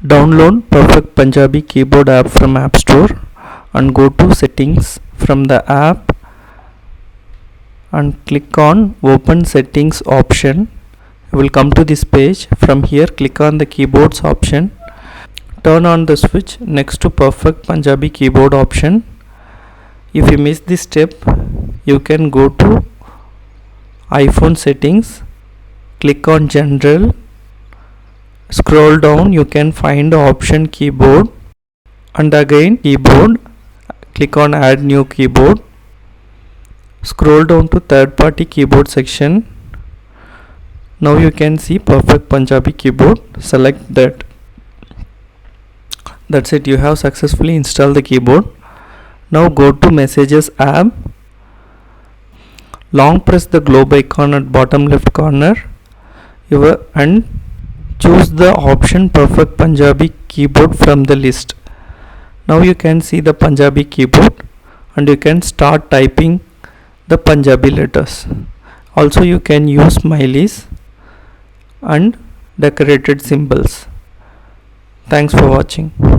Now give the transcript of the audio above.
Download Perfect Punjabi Keyboard app from App Store and go to Settings from the app and click on Open Settings option. You will come to this page. From here, click on the Keyboards option. Turn on the switch next to Perfect Punjabi Keyboard option. If you miss this step, you can go to iPhone settings, click on General, scroll down, you can find the option Keyboard, and again Keyboard, click on Add New Keyboard, scroll down to third party keyboard section. Now you can see Perfect Punjabi Keyboard, select that. That's it, you have successfully installed the keyboard. Now go to Messages app, long press the globe icon at bottom left corner and choose the option Perfect Punjabi Keyboard from the list. Now you can see the Punjabi keyboard and you can start typing the Punjabi letters. Also you can use smileys and decorated symbols. Thanks for watching.